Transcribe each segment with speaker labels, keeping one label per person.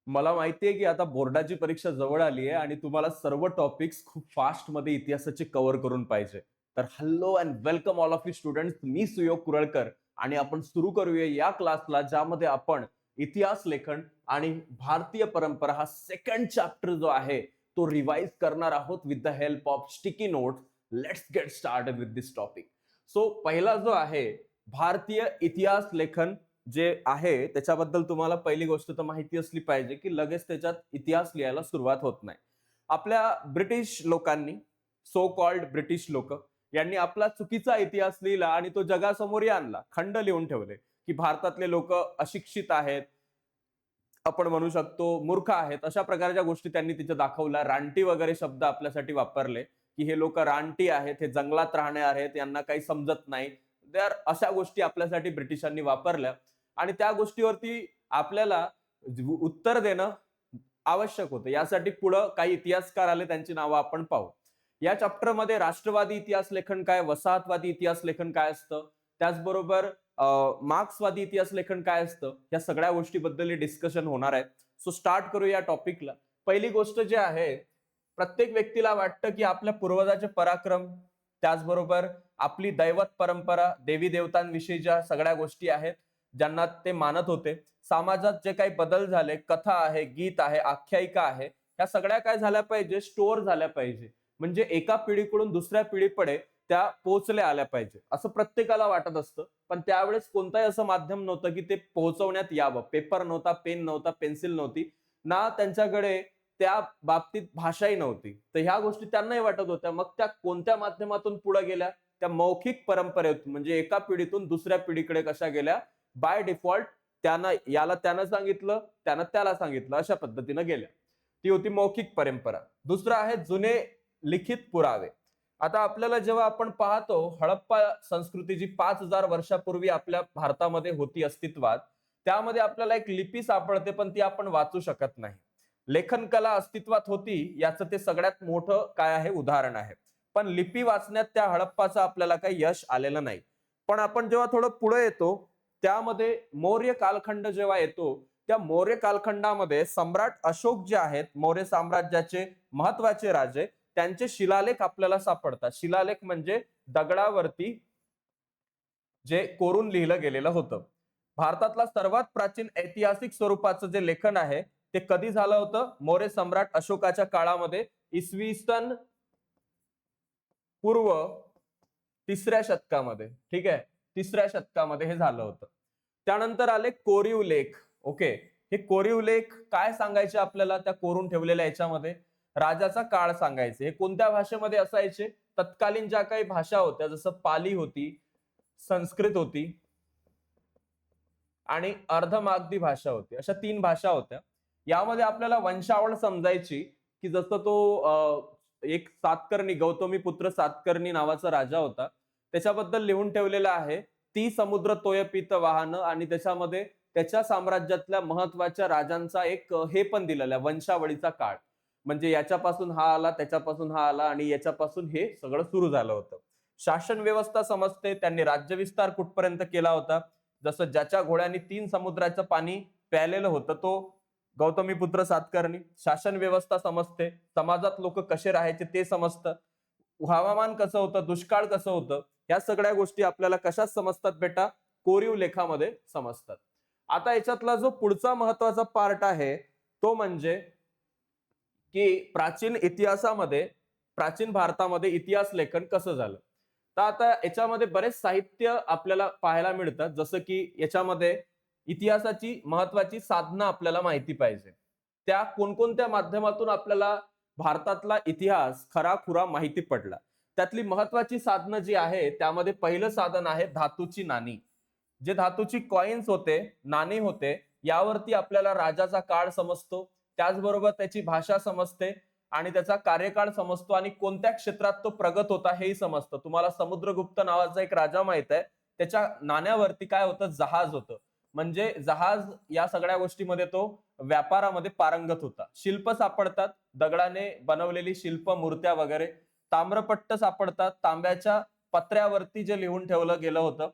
Speaker 1: मला माहितीये की आता बोर्डाची परीक्षा जवळ आली आहे आणि तुम्हाला सर्व टॉपिक्स खूप फास्ट मध्ये इतिहासाचे कव्हर करून पाहिजे. तर hello and welcome all of you students. मी सुयोग कुरळकर आणि आपण सुरू करूया या क्लासला, ज्यामध्ये आपण इतिहास लेखन आणि भारतीय परंपरा हा सेकंड चॅप्टर जो आहे तो रिवाइज करणार आहोत with the help of sticky notes. Let's get started with this topic. So पहिला जो आहे भारतीय इतिहास लेखन जे आहे त्याच्याबद्दल तुम्हाला पहिली गोष्ट तर माहिती असली पाहिजे की लगेच त्याच्यात इतिहास लिहायला सुरुवात होत नाही. आपल्या ब्रिटिश लोकांनी, सो कॉल्ड ब्रिटिश लोक, यांनी आपला चुकीचा इतिहास लिहिला आणि तो जगासमोर आणला. खंड लिहून ठेवले की भारतातले लोक अशिक्षित आहेत, आपण म्हणू शकतो मूर्ख आहेत, अशा प्रकारच्या गोष्टी त्यांनी तिथे दाखवल्या. रानटी वगैरे शब्द आपल्यासाठी वापरले की हे लोक रानटी आहेत, हे जंगलात राहणे आहेत, यांना काही समजत नाही. तर अशा गोष्टी आपल्यासाठी ब्रिटिशांनी वापरल्या आणि त्या गोष्टीवरती आपल्याला उत्तर देणं आवश्यक होतं. यासाठी पुढे काही इतिहासकार आले, त्यांची नावं आपण पाहू. या चॅप्टरमध्ये राष्ट्रवादी इतिहास लेखन काय, वसाहतवादी इतिहास लेखन काय असतं, त्याचबरोबर मार्क्सवादी इतिहास लेखन काय असतं, या सगळ्या गोष्टीबद्दल डिस्कशन होणार आहे. सो स्टार्ट करू या टॉपिकला. पहिली गोष्ट जी आहे, प्रत्येक व्यक्तीला वाटतं की आपल्या पूर्वजाचे पराक्रम, त्याचबरोबर आपली दैवत परंपरा, देवी देवतांविषयी ज्या सगळ्या गोष्टी आहेत ज्यांना ते मानत होते, समाजात जे काही बदल झाले, कथा आहे, गीत आहे, आख्यायिका आहे, ह्या सगळ्या काय झाल्या पाहिजे, स्टोअर झाल्या पाहिजे. म्हणजे एका पिढीकडून दुसऱ्या पिढीकडे त्या पोहोचल्या आल्या पाहिजे असं प्रत्येकाला वाटत असतं. पण त्यावेळेस कोणताही असं माध्यम नव्हतं की ते पोहोचवण्यात यावं. पेपर नव्हता, पेन नव्हता, पेन्सिल नव्हती, ना त्यांच्याकडे त्या बाबतीत भाषाही नव्हती. तर ह्या गोष्टी त्यांनाही वाटत होत्या. मग त्या कोणत्या माध्यमातून पुढे गेल्या, त्या मौखिक परंपरेतून, म्हणजे एका पिढीतून दुसऱ्या पिढीकडे कशा गेल्या, बाय डिफॉल्ट त्यानं याला त्यानं सांगितलं, त्यानं त्याला सांगितलं, अशा पद्धतीनं गेल्या. ती होती मौखिक परंपरा. दुसरं आहे जुने लिखित पुरावे. आता आपल्याला जेव्हा आपण पाहतो, हडप्पा संस्कृती जी 5,000 वर्षापूर्वी आपल्या भारतामध्ये होती अस्तित्वात, त्यामध्ये आपल्याला एक लिपी सापडते, पण ती आपण वाचू शकत नाही. लेखन कला अस्तित्वात होती, याचं ते सगळ्यात मोठं काय आहे, उदाहरण आहे. पण लिपी वाचण्यात त्या हडप्पाचं आपल्याला काही यश आलेलं नाही. पण आपण जेव्हा थोडं पुढे येतो, त्यामध्ये मौर्य कालखंड जेव्हा येतो, त्या मौर्य कालखंडामध्ये सम्राट अशोक जे आहेत, मौर्य साम्राज्याचे महत्वाचे राजे, त्यांचे शिलालेख आपल्याला सापडतात. शिलालेख म्हणजे दगडावरती जे कोरून लिहिलं गेलेलं होतं. भारतातला सर्वात प्राचीन ऐतिहासिक स्वरूपाचं जे लेखन आहे ते कधी झालं होतं, मौर्य सम्राट अशोकाच्या काळामध्ये, इसवी सन पूर्व 3ऱ्या शतकामध्ये. ठीक आहे, 3ऱ्या शतकामध्ये हे झालं होतं. त्यानंतर आले कोरीव लेख. ओके, हे कोरीव लेख काय सांगायचे आपल्याला, त्या कोरून ठेवलेल्या याच्यामध्ये राजाचा काळ सांगायचे. हे कोणत्या भाषेमध्ये असायचे, तत्कालीन ज्या काही भाषा होत्या, जसं पाली होती, संस्कृत होती आणि अर्धमागधी भाषा होती, अशा 3 भाषा होत्या. यामध्ये आपल्याला वंशावळ समजायची की जसं तो एक सातकर्णी, गौतमीपुत्र सातकर्णी नावाचा राजा होता, त्याच्याबद्दल लिहून ठेवलेलं आहे. ती समुद्र तोय पित वाहन, आणि त्याच्यामध्ये त्याच्या साम्राज्यातल्या महत्वाच्या राजांचा एक हे पण दिलेला आहे, वंशावळीचा काळ. म्हणजे याच्यापासून हा आला, त्याच्यापासून हा आला, आणि याच्यापासून हे सगळं सुरू झालं होतं. शासन व्यवस्था समजते, त्यांनी राज्यविस्तार कुठपर्यंत केला होता. जसं ज्याच्या घोड्यांनी 3 समुद्राचं पाणी प्यायलेलं होतं, तो गौतमीपुत्र सातकर्णी. शासन व्यवस्था समजते, समाजात लोक कसे राहायचे ते समजतं, हवामान कसं होतं, दुष्काळ कसं होतं, या सगळ्या गोष्टी आपल्याला कशात समजतात बेटा, कोरीव लेखामध्ये समजतात. आता याच्यातला जो पुढचा महत्वाचा पार्ट आहे तो म्हणजे की प्राचीन इतिहासामध्ये, प्राचीन भारतामध्ये इतिहास लेखन कसं झालं. तर आता याच्यामध्ये बरेच साहित्य आपल्याला पाहायला मिळतात. जसं की याच्यामध्ये इतिहासाची महत्वाची साधनं आपल्याला माहिती पाहिजे, त्या कोणकोणत्या माध्यमातून आपल्याला भारतातला इतिहास खराखुरा माहिती पडला. त्यातली महत्वाची साधनं जी आहे, त्यामध्ये पहिलं साधन आहे धातूची नाणी. जे धातूची कॉइन्स होते, नाणी होते, यावरती आपल्याला राजाचा काळ समजतो, त्याचबरोबर त्याची भाषा समजते आणि त्याचा कार्यकाळ समजतो, आणि कोणत्या क्षेत्रात तो प्रगत होता हेही समजतं. तुम्हाला समुद्रगुप्त नावाचा एक राजा माहित आहे, त्याच्या नाण्यावरती काय होतं, जहाज होतं. म्हणजे जहाज या सगळ्या गोष्टीमध्ये तो व्यापारामध्ये पारंगत होता. शिल्प सापडतात, दगडाने बनवलेली शिल्प, मूर्त्या वगैरे. ताम्रपट्ट सापडतात, तांब्याच्या पत्र्यावरती जे लिहून ठेवलं गेलं होतं.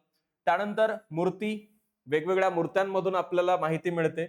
Speaker 1: त्यानंतर मूर्ती, वेगवेगळ्या मूर्त्यांमधून आपल्याला माहिती मिळते.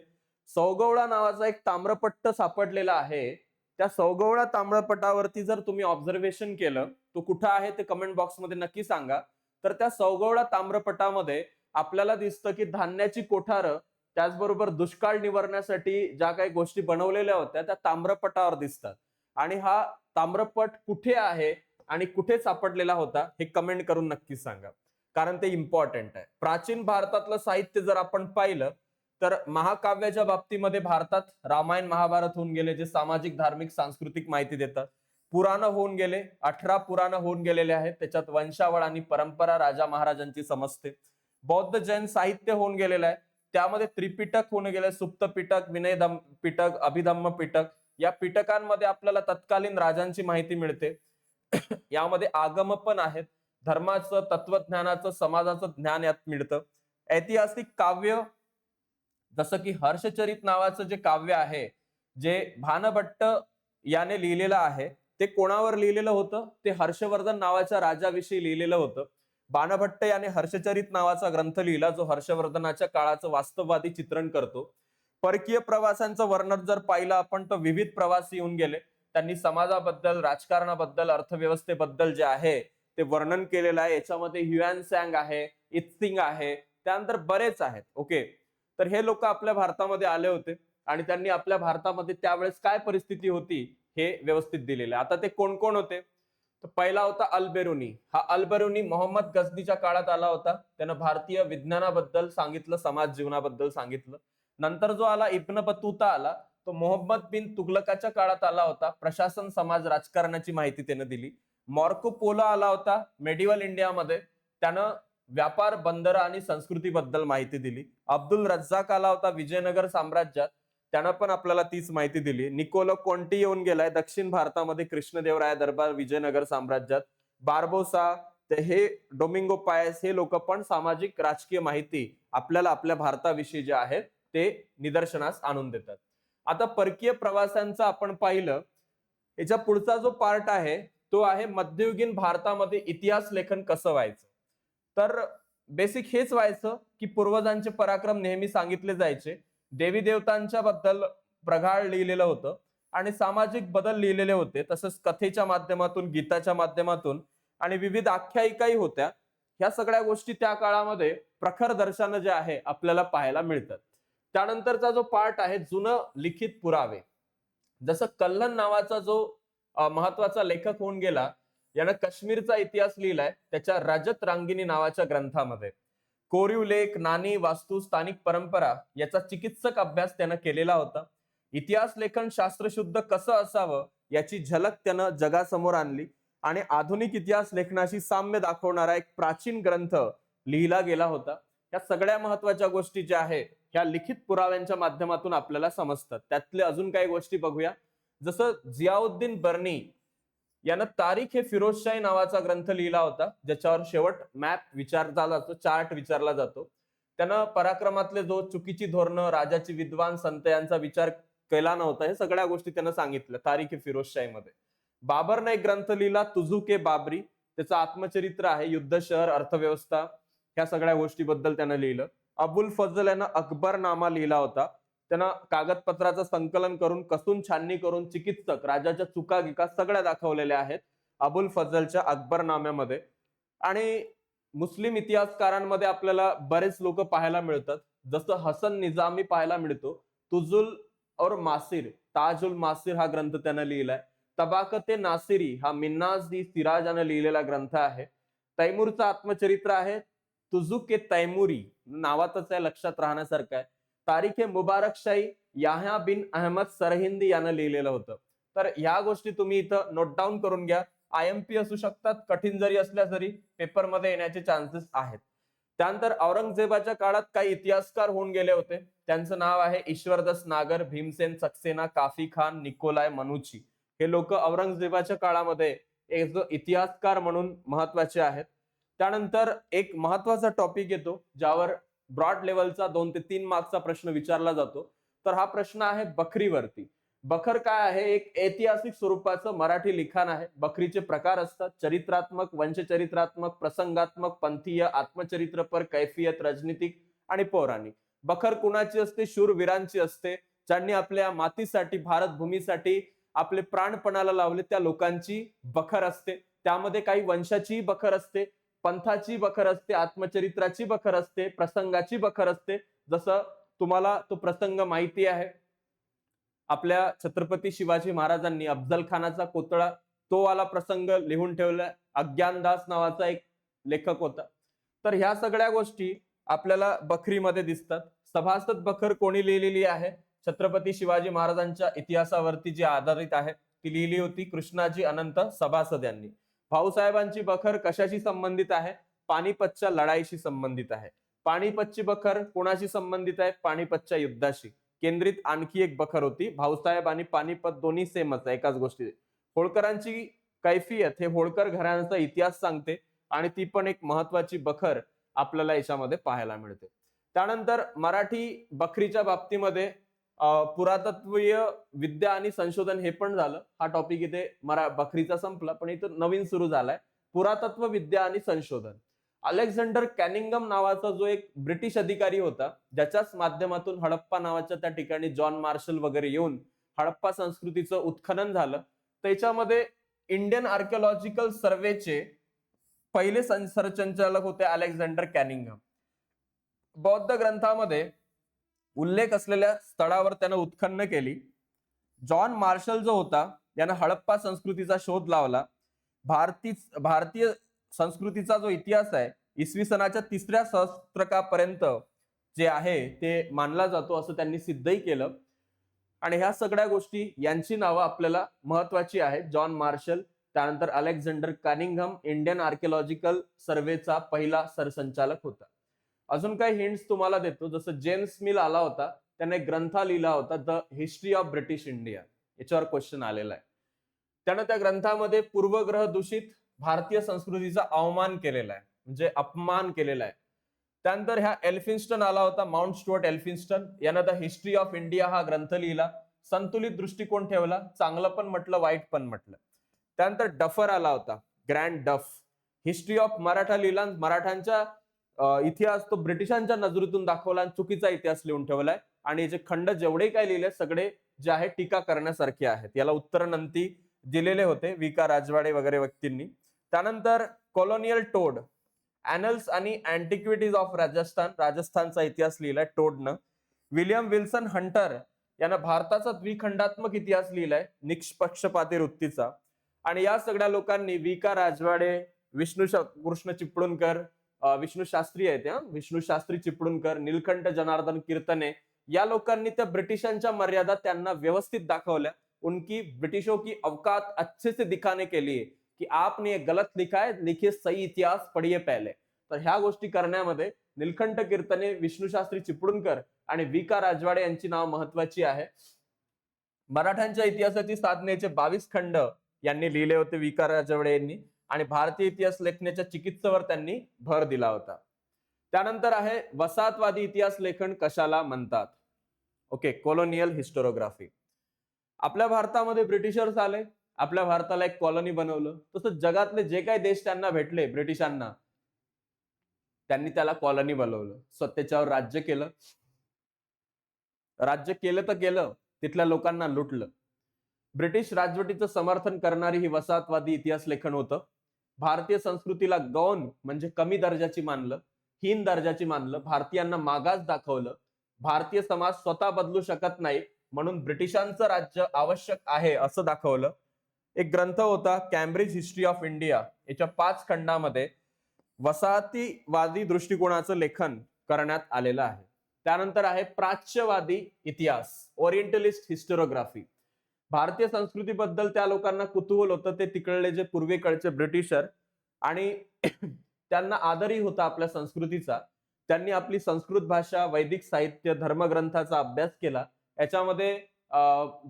Speaker 1: सौगवळा नावाचा एक ताम्रपट्ट सापडलेला आहे. त्या सौगवळा ताम्रपटावरती जर तुम्ही ऑब्झर्वेशन केलं, तो कुठं आहे ते कमेंट बॉक्समध्ये नक्की सांगा. तर त्या सौगवळा ताम्रपटामध्ये आपल्याला दिसतं की धान्याची कोठारं, त्याचबरोबर दुष्काळ निवारण्यासाठी ज्या काही गोष्टी बनवलेल्या होत्या त्या ताम्रपटावर दिसतात. आणि हा ताम्रपट कुठे आहे आणि कुठे सापडलेला होता हे कमेंट करून नक्की सांगा, कारण ते इम्पॉर्टंट आहे. प्राचीन भारतातलं साहित्य जर आपण पाहिलं तर महाकाव्याच्या बाबतीमध्ये भारतात रामायण महाभारत होऊन गेले, जे सामाजिक धार्मिक सांस्कृतिक माहिती देतात. पुराण होऊन गेले, 18 पुराण होऊन गेलेले आहेत. त्याच्यात वंशावळ आणि परंपरा राजा महाराजांची समजते. बौद्ध जैन साहित्य होऊन गेलेलं आहे. त्यामध्ये त्रिपिटक होऊन गेले, सुप्त पिटक, विनय पिटक, अभिधम्म पिटक. या पिटकांमध्ये आपल्याला तत्कालीन राजांची माहिती मिळते. यामध्ये आगम पण आहेत, धर्माचं, तत्वज्ञानाचं, समाजाचं ज्ञान यात मिळतं. ऐतिहासिक काव्य जसं की हर्षचरित नावाचं जे काव्य आहे, जे भानभट्ट याने लिहिलेलं आहे, ते कोणावर लिहिलेलं होतं? ते हर्षवर्धन नावाच्या राजाविषयी लिहिलेलं होतं. भानभट्ट याने हर्षचरित नावाचा ग्रंथ लिहिला, जो हर्षवर्धनाच्या काळाचं वास्तववादी चित्रण करतो. परकीय प्रवासांचं वर्णन जर पाहिलं आपण, तर विविध प्रवासी येऊन गेले. त्यांनी समाजाबद्दल, राजकारणाबद्दल, अर्थव्यवस्थेबद्दल जे आहे ते वर्णन केलेलं आहे. याच्यामध्ये ह्युएन सॅंग आहे, इत्सिंग आहे, त्यानंतर बरेच आहेत. ओके, तर हे लोक आपल्या भारतामध्ये आले होते आणि त्यांनी आपल्या भारतामध्ये त्यावेळेस काय परिस्थिती होती हे व्यवस्थित दिलेलं आहे. आता ते कोण कोण होते? तर पहिला होता अल्बेरुनी. हा अल्बेरुनी मोहम्मद गझनीच्या काळात आला होता. त्यानं भारतीय विज्ञानाबद्दल सांगितलं, समाज जीवनाबद्दल सांगितलं. नंतर जो आला इब्न बतूता आला, तो मोहम्मद बिन तुगलकाच्या काळात आला होता. प्रशासन, समाज, राजकारणाची माहिती त्यानं दिली. मार्को पोलो आला होता मेडिवल इंडियामध्ये. त्यानं व्यापार, बंदर आणि संस्कृतीबद्दल माहिती दिली. अब्दुल रज्जाक आला होता विजयनगर साम्राज्यात. त्यानं पण आपल्याला तीच माहिती दिली. निकोलो कोंटी येऊन गेलाय दक्षिण भारतामध्ये कृष्णदेवराय दरबार विजयनगर साम्राज्यात. बार्बोसा, हे डोमिंगो पायस, हे लोक पण सामाजिक राजकीय माहिती आपल्याला आपल्या भारताविषयी जे आहेत ते निदर्शनास आणून देतात. आता परकीय प्रवासांचं आपण पाहिलं, याच्या पुढचा जो पार्ट आहे तो आहे मध्ययुगीन भारतामध्ये इतिहास लेखन कसं व्हायचं. तर बेसिक हेच व्हायचं की पूर्वजांचे पराक्रम नेहमी सांगितले जायचे, देवी देवतांच्या बद्दल प्रगाढ लिहिलेलं होतं आणि सामाजिक बदल लिहिलेले होते. तसंच कथेच्या माध्यमातून, गीताच्या माध्यमातून आणि विविध आख्यायिकाही होत्या. ह्या सगळ्या गोष्टी त्या काळामध्ये प्रखर दर्शनं जे आहे आपल्याला पाहायला मिळतात. त्यानंतरचा जो पार्ट आहे जुनं लिखित पुरावे. जसं कल्हण नावाचा जो महत्वाचा लेखक होऊन गेला, यानं काश्मीरचा इतिहास लिहिलाय त्याच्या रजत रांगिनी नावाच्या ग्रंथामध्ये. कोरीव लेख, नाणी, वास्तू, स्थानिक परंपरा याचा चिकित्सक अभ्यास त्यानं केलेला होता. इतिहास लेखन शास्त्रशुद्ध कसं असावं याची झलक त्यानं जगासमोर आणली आणि आधुनिक इतिहास लेखनाशी साम्य दाखवणारा एक प्राचीन ग्रंथ लिहिला गेला होता. या सगळ्या महत्वाच्या गोष्टी ज्या आहेत ह्या लिखित पुराव्यांच्या माध्यमातून आपल्याला समजतात. त्यातले अजून काही गोष्टी बघूया. जसं जियाउद्दीन बर्नी यानं तारीख हे फिरोजशाही नावाचा ग्रंथ लिहिला होता, ज्याच्यावर शेवट मॅप विचारला जातो, चार्ट विचारला जातो. त्यानं पराक्रमातले जो चुकीची धोरणं, राजाची विद्वान संत यांचा विचार केला नव्हता, हे सगळ्या गोष्टी त्यानं सांगितल्या तारीख हे फिरोजशाहीमध्ये. बाबरने एक ग्रंथ लिहिला तुझुक ए बाबरी. त्याचं आत्मचरित्र आहे, युद्ध, शहर, अर्थव्यवस्था ह्या सगळ्या गोष्टीबद्दल त्यानं लिहिलं. अबुल फजल यानं अकबरनामा लिहिला होता. त्यानं कागदपत्राचं संकलन करून, कसून छाननी करून चिकित्सक, राजाच्या चुका गिका सगळ्या दाखवलेल्या आहेत अबुल फजलच्या अकबरनाम्यामध्ये. आणि मुस्लिम इतिहासकारांमध्ये आपल्याला बरेच लोक पाहायला मिळतात. जसं हसन निजामी पाहायला मिळतो. तुजुल और मासिर, ताजुल मासिर हा ग्रंथ त्यानं लिहिलाय. तबाकते नासिरी हा मिन्नाज सिराज यानं लिहिलेला ग्रंथ आहे. तैमूरचं आत्मचरित्र आहे तुझुक ए तैमुरी, नावातच आहे, लक्षात राहण्यासारखं आहे. तारीख मुबारक शाही याह्या बिन अहमद सरहिंदी यानं लिहिलेलं होतं. तर ह्या गोष्टी तुम्ही इथं नोट डाऊन करून घ्या. IMP असू शकतात, कठीण जरी असल्या तरी पेपरमध्ये येण्याचे चान्सेस आहेत. त्यानंतर औरंगजेबाच्या काळात काही इतिहासकार होऊन गेले होते. त्यांचं नाव आहे ईश्वरदस नागर, भीमसेन सक्सेना, काफी खान, निकोलाय मनुची. हे लोक औरंगजेबाच्या काळामध्ये एक जो इतिहासकार म्हणून महत्वाचे आहेत. त्यानंतर एक महत्वाचा टॉपिक येतो ज्यावर ब्रॉड लेवलचा 2 ते 3 मार्क्सचा प्रश्न विचारला जातो. तर हा प्रश्न आहे बखरीवरती. बखर काय आहे? एक ऐतिहासिक स्वरूपाचं मराठी लिखाण आहे. बखरीचे प्रकार असतात: चरित्रात्मक, वंशचरित्रात्मक, प्रसंगात्मक, पंथीय, आत्मचरित्रपर, कैफियत, राजनीतिक आणि पौराणिक. बखर कुणाची असते? शूरवीरांची असते, ज्यांनी आपल्या मातीसाठी, भारत भूमीसाठी आपले प्राणपणाला लावले, त्या लोकांची बखर असते. त्यामध्ये काही वंशाची बखर असते, पंथाची बखर असते, आत्मचरित्राची बखर असते, प्रसंगाची बखर असते. जसं तुम्हाला तो प्रसंग माहिती आहे, आपल्या छत्रपती शिवाजी महाराजांनी अफजल खानाचा कोतळा, तो वाला प्रसंग लिहून ठेवला. अज्ञानदास नावाचा एक लेखक होता. तर ह्या सगळ्या गोष्टी आपल्याला बखरीमध्ये दिसतात. सभासद बखर कोणी लिहिलेली आहे? छत्रपती शिवाजी महाराजांच्या इतिहासावरती जी आधारित आहे ती लिहिली होती कृष्णाजी अनंत सभासद यांनी. भाऊसाहेबांची बखर कशाशी संबंधित आहे? पानिपतच्या लढाईशी संबंधित आहे. पानिपतची बखर कोणाशी संबंधित आहे? पानिपतच्या युद्धाशी केंद्रित आणखी एक बखर होती. भाऊसाहेब आणि पानिपत दोन्ही सेमच आहे, एकाच गोष्टी. होळकरांची कैफियत हे होळकर घराण्याचा इतिहास सांगते आणि ती पण एक महत्वाची बखर आपल्याला याच्यामध्ये पाहायला मिळते. त्यानंतर मराठी बखरीच्या बाबतीमध्ये पुरातत्वीय विद्या आणि संशोधन हे पण झालं. हा टॉपिक इथे बखरीचा संपला, पण इथं नवीन सुरू झालाय, पुरातत्व विद्या आणि संशोधन. अलेक्झांडर कॅनिंगम नावाचा जो एक ब्रिटिश अधिकारी होता, ज्याच्याच माध्यमातून हडप्पा नावाच्या त्या ठिकाणी जॉन मार्शल वगैरे येऊन हडप्पा संस्कृतीचं उत्खनन झालं. त्याच्यामध्ये इंडियन आर्किओलॉजिकल सर्वेचे पहिले सरसंचालक होते अलेक्झांडर कॅनिंगम. बौद्ध ग्रंथामध्ये उल्लेख असलेल्या स्थळावर त्यानं उत्खनन केली. जॉन मार्शल जो होता यानं हडप्पा संस्कृतीचा शोध लावला. भारतीय संस्कृतीचा जो इतिहास आहे इसवी सनाच्या 3ऱ्या सहस्त्रकापर्यंत जे आहे ते मानला जातो असं त्यांनी सिद्धही केलं. आणि ह्या सगळ्या गोष्टी यांची नावं आपल्याला महत्वाची आहेत. जॉन मार्शल, त्यानंतर अलेक्झांडर कॅनिंगम इंडियन आर्किओलॉजिकल सर्वेचा पहिला सरसंचालक होता. अजून काही हिंट्स तुम्हाला देतो. जसं जेम्स मिल आला होता, त्याने ग्रंथ लिहिला होता the history of British India, याच्यावर क्वेश्चन आलेला आहे. त्यानं त्या ग्रंथामध्ये पूर्वग्रह दूषित भारतीय संस्कृतीचा अवमान केलेला आहे, म्हणजे अपमान केलेला आहे. त्यानंतर ह्या एल्फिन्स्टन आला होता, माउंट स्टुअर्ट एल्फिन्स्टन, यानं द हिस्ट्री ऑफ इंडिया हा ग्रंथ लिहिला. संतुलित दृष्टिकोन ठेवला, चांगलं पण म्हटलं, वाईट पण म्हटलं. त्यानंतर डफर आला होता, ग्रँड डफ, हिस्ट्री ऑफ मराठा लिहिला. मराठ्यांचा इतिहास तो ब्रिटिशांच्या नजरेतून दाखवला आणि चुकीचा इतिहास लिहून ठेवलाय. आणि जे खंड जेवढे काय लिहिले सगळे जे आहे टीका करण्यासारखे आहेत. याला उत्तर नंती दिलेले होते विका राजवाडे वगैरे व्यक्तींनी. त्यानंतर कॉलोनियल टोड, ॲनल्स आणि अँटिक्विटीज ऑफ राजस्थान, राजस्थानचा इतिहास लिहिलाय टोडनं. विलियम विल्सन हंटर यानं भारताचा द्विखंडात्मक इतिहास लिहिलाय निष्पक्षपाती वृत्तीचा. आणि या सगळ्या लोकांनी विका राजवाडे, विष्णू कृष्ण चिपळूणकर, विष्णू शास्त्री आहेत, विष्णू शास्त्री चिपळूणकर, नीलकंठ जनार्दन कीर्तने, या लोकांनी त्या ब्रिटिशांच्या मर्यादा त्यांना व्यवस्थित दाखवल्या. उनकी ब्रिटिशों की औकात अच्छे से दिखाने के लिए कि आपने गलत लिखा है, लिखिए सही इतिहास पढ़िए पहले. तर ह्या गोष्टी करण्यामध्ये नीलकंठ कीर्तने, विष्णू शास्त्री चिपळूणकर आणि विका राजवाडे यांची नाव महत्वाची आहे. मराठ्यांच्या इतिहासाची साधनेचे 22 खंड यांनी लिहिले होते विका राजवाडे यांनी. आणि भारतीय इतिहास लेखनाच्या चिकित्सेवर त्यांनी भर दिला होता. त्यानंतर आहे वसाहतवादी इतिहास लेखन कशाला म्हणतात? Okay, colonial historiography. आपल्या भारतामध्ये ब्रिटिशर्स आले, आपल्या भारताला एक कॉलनी बनवलं. तसं जगातले जे काही देश त्यांना भेटले ब्रिटिशांना, त्यांनी त्याला कॉलनी बनवलं, त्याच्यावर राज्य केलं. राज्य केलं तर केलं, तिथल्या लोकांना लुटलं. ब्रिटिश राजवटीचं समर्थन करणारी ही वसाहतवादी इतिहास लेखन होतं. भारतीय संस्कृतीला गौण म्हणजे कमी दर्जाची मानलं, हीन दर्जाची मानलं, भारतीयांना मागास दाखवलं. भारतीय समाज स्वतः बदलू शकत नाही म्हणून ब्रिटिशांचं राज्य आवश्यक आहे असं दाखवलं. एक ग्रंथ होता कॅम्ब्रिज हिस्ट्री ऑफ इंडिया, याच्या 5 खंडामध्ये वसाहतीवादी दृष्टिकोनाचं लेखन करण्यात आलेलं आहे. त्यानंतर आहे प्राच्यवादी इतिहास, ओरिएंटलिस्ट हिस्टोरियोग्राफी. भारतीय संस्कृतीबद्दल त्या लोकांना कुतूहल होतं, ते तिकडले जे पूर्वेकडचे ब्रिटिशर, आणि त्यांना आदरही होता आपल्या संस्कृतीचा. त्यांनी आपली संस्कृत भाषा, वैदिक साहित्य, धर्मग्रंथाचा अभ्यास केला. याच्यामध्ये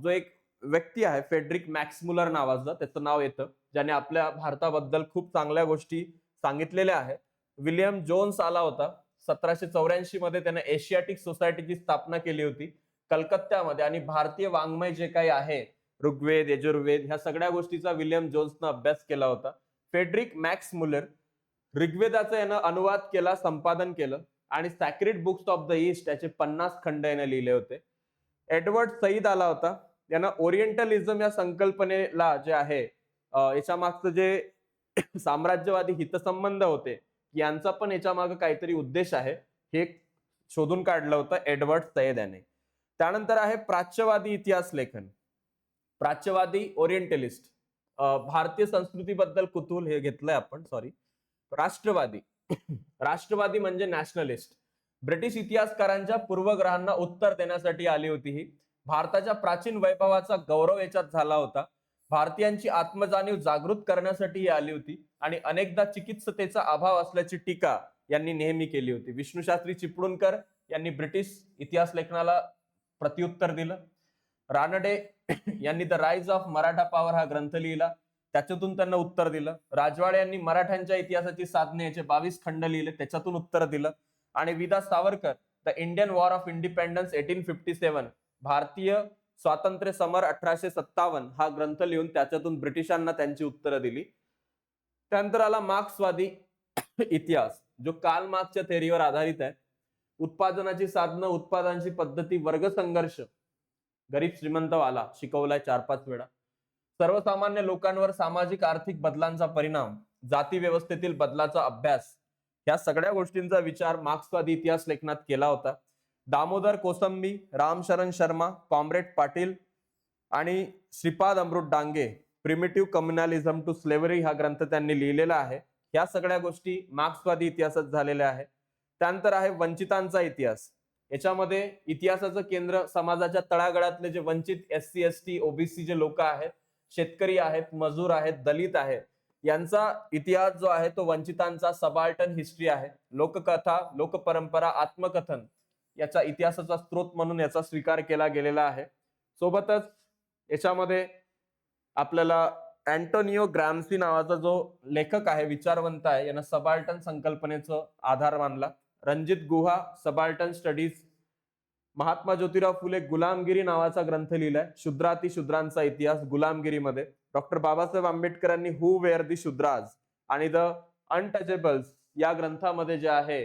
Speaker 1: जो एक व्यक्ती आहे फेडरिक मॅक्समुलर नावाचं, त्याचं नाव येतं, ज्याने आपल्या भारताबद्दल खूप चांगल्या गोष्टी सांगितलेल्या आहेत. विलियम जोन्स आला होता 1784 मध्ये, त्याने एशियाटिक सोसायटीची स्थापना केली होती कलकत्त्यामध्ये. आणि भारतीय वाङ्मय जे काही आहे, ऋग्वेद, यजुर्वेद, ह्या सगळ्या गोष्टीचा विलियम जोन्सनं अभ्यास केला होता. फेडरिक मॅक्स मुलर ऋग्वेदाचा यानं अनुवाद केला, संपादन केलं. आणि sacred books of the east याचे 50 खंड याने लिहिले होते. एडवर्ड सईद आला होता. यानं ओरिएंटलिझम या संकल्पनेला जे आहे याच्या मागचं जे साम्राज्यवादी हितसंबंध होते यांचा पण याच्या मागे काहीतरी उद्देश आहे हे शोधून काढलं होतं एडवर्ड सय्यद याने. त्यानंतर आहे प्राच्यवादी इतिहास लेखन. प्राच्यवादी ओरिएंटलिस्ट, भारतीय संस्कृतीबद्दल कुतूहल हे घेतलंय आपण, सॉरी. राष्ट्रवादी राष्ट्रवादी म्हणजे नॅशनलिस्ट. ब्रिटिश इतिहासकारांच्या पूर्वग्रहांना उत्तर देण्यासाठी आली होती ही. भारताच्या प्राचीन वैभवाचा गौरव याच्यात झाला होता. भारतीयांची आत्मजाणीव जागृत करण्यासाठी ही आली होती आणि अनेकदा चिकित्सतेचा अभाव असल्याची टीका यांनी नेहमी केली होती. विष्णुशास्त्री चिपळूणकर यांनी ब्रिटिश इतिहास लेखनाला प्रत्युत्तर दिलं. रानडे यांनी the rise of Maratha power हा ग्रंथ लिहिला, त्याच्यातून त्यांना उत्तर दिलं. राजवाडे यांनी मराठ्यांच्या इतिहासाची साधने याचे 22 खंड लिहिले, त्याच्यातून उत्तर दिलं. आणि विदा Savarkar the Indian war of independence 1857 भारतीय स्वातंत्र्य समर 1857 हा ग्रंथ लिहून त्याच्यातून ब्रिटिशांना त्यांची उत्तरं दिली. त्यानंतर आला मार्क्सवादी इतिहास, जो कार्ल मार्क्सच्या थेअरीवर आधारित आहे. उत्पादनाची साधनं, उत्पादनाची पद्धती, वर्ग संघर्ष, गरीब श्रीमंत वाला शिकवलाय 4-5 वेळा. सर्वसामान्य लोकांवर सामाजिक आर्थिक बदलांचा परिणाम, जाती व्यवस्थेतील बदलाचा अभ्यास, या सगळ्या गोष्टींचा विचार मार्क्सवादी इतिहास लेखनात केला होता. दामोदर कोसंबी, रामशरण शर्मा, कॉम्रेड पाटील आणि Shripad Amrit Dange primitive कम्युनॅलिझम to slavery हा ग्रंथ त्यांनी लिहिलेला आहे. या सगळ्या गोष्टी मार्क्सवादी इतिहासात झालेल्या आहेत. त्यानंतर आहे वंचितांचा इतिहास. याच्यामध्ये इतिहासाचं केंद्र समाजाच्या तळागाळातले जे वंचित SC ST OBC जे लोक आहेत, शेतकरी आहेत, मजूर आहेत, दलित आहेत, यांचा इतिहास जो आहे तो वंचितांचा सबाल्टन हिस्ट्री आहे. लोककथा, लोकपरंपरा, आत्मकथन याचा इतिहासाचा स्रोत म्हणून याचा स्वीकार केला गेलेला आहे. सोबतच याच्यामध्ये आपल्याला अँटोनियो ग्रॅम्सी नावाचा जो लेखक आहे, विचारवंत आहे, यानं सबाल्टन संकल्पनेचा आधार मानला. रणजित गुहा सबाल्टन स्टडीज. महात्मा ज्योतिराव फुले गुलामगिरी नावाचा ग्रंथ लिहिलाय, शूद्रातिशूद्रांचा इतिहास गुलामगिरीमध्ये. डॉक्टर बाबासाहेब आंबेडकरांनी हू वेअर दी शूद्राज आणि द अनटचेबल्स या ग्रंथामध्ये जे आहे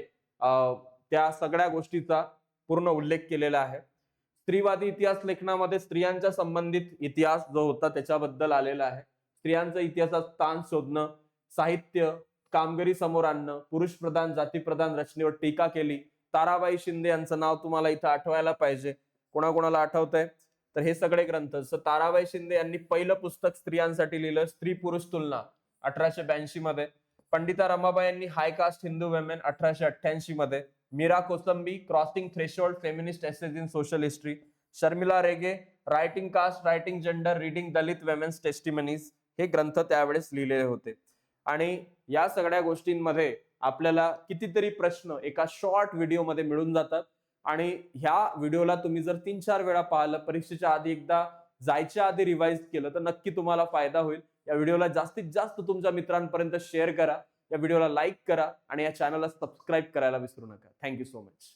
Speaker 1: त्या सगळ्या गोष्टीचा पूर्ण उल्लेख केलेला आहे. स्त्रीवादी इतिहास लेखनामध्ये स्त्रियांच्या संबंधित इतिहास जो होता त्याच्याबद्दल आलेला आहे. स्त्रियांचा इतिहासात स्थान शोधणं, साहित्य, कामगिरी समोर आणणं, पुरुष प्रधान जातीप्रधान रचनेवर टीका केली. ताराबाई शिंदे यांचं नाव तुम्हाला इथं आठवायला पाहिजे. कोणाकोणाला आठवतंय? तर हे सगळे ग्रंथ. ताराबाई शिंदे यांनी पहिलं पुस्तक स्त्रियांसाठी लिहिलं, स्त्री पुरुष तुलना 1882 मध्ये. पंडिता रमाबाई यांनी हाय कास्ट हिंदू वुमेन 1888 मध्ये. Meera Kosambi crossing threshold feminist essays in social history. Sharmila Rege writing caste, writing gender, reading Dalit women's testimonies हे ग्रंथ त्यावेळेस लिहिलेले होते. आणि या सगळ्या गोष्टींमध्ये आपल्याला कितीतरी प्रश्न एका शॉर्ट व्हिडिओमध्ये मिळून जातात. आणि ह्या व्हिडिओला तुम्ही जर 3-4 वेळा पाहिलं, परीक्षेच्या आधी एकदा जायच्या आधी रिवाइज केलं तर नक्की तुम्हाला फायदा होईल. या व्हिडिओला जास्तीत जास्त तुमच्या मित्रांपर्यंत शेअर करा, या व्हिडिओला लाईक करा आणि या चॅनलला सबस्क्राईब करायला विसरू नका. Thank you so much.